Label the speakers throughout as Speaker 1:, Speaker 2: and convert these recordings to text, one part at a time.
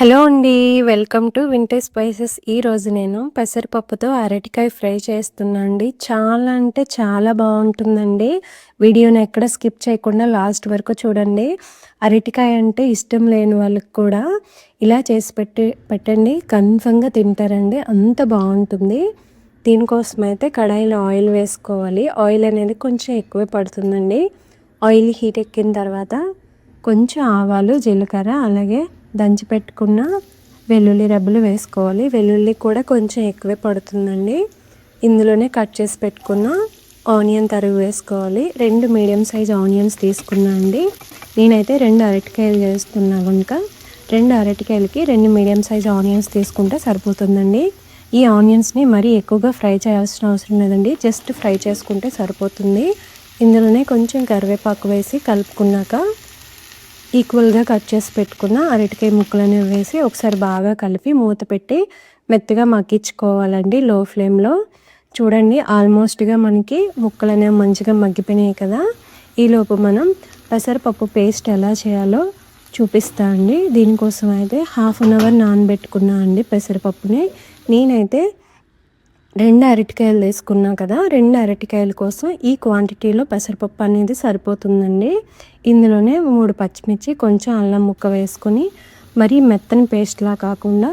Speaker 1: Hello అండి. Welcome to vintage spices. ఈరోజు నేను పెసరపప్పుతో అరటికాయ ఫ్రై చేస్తున్నా అండి. చాలా అంటే చాలా బాగుంటుందండి. వీడియోని ఎక్కడ స్కిప్ చేయకుండా లాస్ట్ వరకు చూడండి. అరటికాయ అంటే ఇష్టం లేని వాళ్ళకి కూడా ఇలా చేసి పెట్టండి, కన్ఫర్మ్గా తింటారండి. అంత బాగుంటుంది. దీనికోసం అయితే కడాయిలో ఆయిల్ వేసుకోవాలి. ఆయిల్ అనేది కొంచెం ఎక్కువే పడుతుందండి. ఆయిల్ హీట్ ఎక్కిన తర్వాత కొంచెం ఆవాలు, జీలకర్ర, అలాగే దంచి పెట్టుకున్న వెల్లుల్లి రెబ్బలు వేసుకోవాలి. వెల్లుల్లి కూడా కొంచెం ఎక్కువే పడుతుందండి. ఇందులోనే కట్ చేసి పెట్టుకున్న ఆనియన్ తరుగు వేసుకోవాలి. 2 మీడియం సైజ్ ఆనియన్స్ తీసుకున్నా అండి. నేనైతే 2 అరటికాయలు చేస్తున్నా కనుక 2 అరటికాయలకి 2 మీడియం సైజ్ ఆనియన్స్ తీసుకుంటే సరిపోతుందండి. ఈ ఆనియన్స్ని మరీ ఎక్కువగా ఫ్రై చేయాల్సిన అవసరం లేదండి. జస్ట్ ఫ్రై చేసుకుంటే సరిపోతుంది. ఇందులోనే కొంచెం కరివేపాకు వేసి కలుపుకున్నాక ఈక్వల్గా కట్ చేసి పెట్టుకున్న అరటికాయ ముక్కలని వేసి ఒకసారి బాగా కలిపి మూత పెట్టి మెత్తగా మగ్గించుకోవాలండి లో ఫ్లేమ్లో. చూడండి, ఆల్మోస్ట్గా మనకి ముక్కలు అనేవి మంచిగా మగ్గిపోయినాయి కదా. ఈలోపు మనం పెసరపప్పు పేస్ట్ ఎలా చేయాలో చూపిస్తా అండి. దీనికోసం అయితే 1/2 అవర్ నానబెట్టుకున్నా అండి పెసరపప్పుని. నేనైతే 2 అరటికాయలు తీసుకున్నా కదా, 2 అరటికాయల కోసం ఈ క్వాంటిటీలో పెసరపప్పు అనేది సరిపోతుందండి. ఇందులోనే 3 పచ్చిమిర్చి, కొంచెం అల్లం ముక్క వేసుకొని మరీ మెత్తని పేస్ట్లా కాకుండా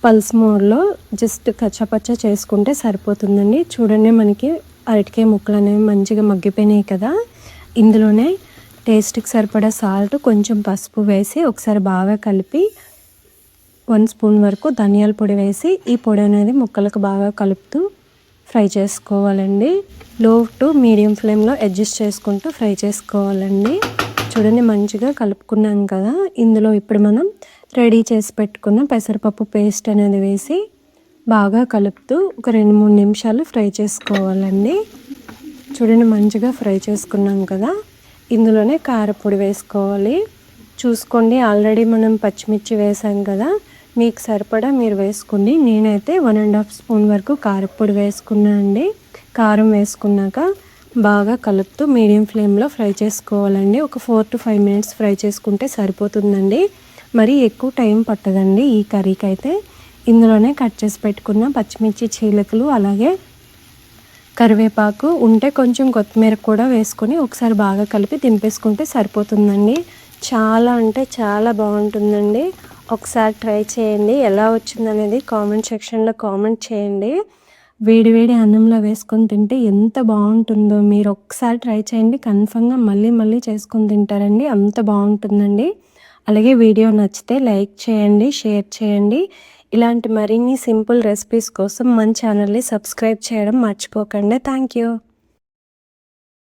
Speaker 1: పల్స్ మోడ్లో జస్ట్ కచ్చపచ్చ చేసుకుంటే సరిపోతుందండి. చూడండి, మనకి అరటికాయ ముక్కలు అనేవి మంచిగా మగ్గిపోయినాయి కదా. ఇందులోనే టేస్ట్కి సరిపడా సాల్ట్, కొంచెం పసుపు వేసి ఒకసారి బాగా కలిపి 1 స్పూన్ వరకు ధనియాల పొడి వేసి ఈ పొడి అనేది ముక్కలకు బాగా కలుపుతూ ఫ్రై చేసుకోవాలండి. లో టు మీడియం ఫ్లేమ్లో అడ్జస్ట్ చేసుకుంటూ ఫ్రై చేసుకోవాలండి. చూడండి, మంచిగా కలుపుకున్నాం కదా. ఇందులో ఇప్పుడు మనం రెడీ చేసి పెట్టుకున్న పెసరపప్పు పేస్ట్ అనేది వేసి బాగా కలుపుతూ ఒక 2-3 నిమిషాలు ఫ్రై చేసుకోవాలండి. చూడండి, మంచిగా ఫ్రై చేసుకున్నాం కదా. ఇందులోనే కారపొడి వేసుకోవాలి. చూసుకోండి, ఆల్రెడీ మనం పచ్చిమిర్చి వేసాం కదా, మీకు సరిపడా మీరు వేసుకోండి. నేనైతే 1.5 స్పూన్ వరకు కారపొడి వేసుకున్నా అండి. కారం వేసుకున్నాక బాగా కలుపుతూ మీడియం ఫ్లేమ్లో ఫ్రై చేసుకోవాలండి. ఒక 4 to 5 మినిట్స్ ఫ్రై చేసుకుంటే సరిపోతుందండి. మరీ ఎక్కువ టైం పట్టదండి ఈ కర్రీకి అయితే. ఇందులోనే కట్ చేసి పెట్టుకున్న పచ్చిమిర్చి చీలికలు, అలాగే కరివేపాకు ఉంటే కొంచెం కొత్తిమీర కూడా వేసుకొని ఒకసారి బాగా కలిపి దింపేసుకుంటే సరిపోతుందండి. చాలా అంటే చాలా బాగుంటుందండి. ఒకసారి ట్రై చేయండి. ఎలా వచ్చిందనేది కామెంట్ సెక్షన్లో కామెంట్ చేయండి. వేడి వేడి అన్నంలో వేసుకొని తింటే ఎంత బాగుంటుందో మీరు ఒకసారి ట్రై చేయండి. కన్ఫర్మ్గా మళ్ళీ మళ్ళీ చేసుకొని తింటారండి. అంత బాగుంటుందండి. అలాగే వీడియో నచ్చితే లైక్ చేయండి, షేర్ చేయండి. ఇలాంటి మరిన్ని సింపుల్ రెసిపీస్ కోసం మన ఛానల్ని సబ్స్క్రైబ్ చేయడం మర్చిపోకండి. Thank you.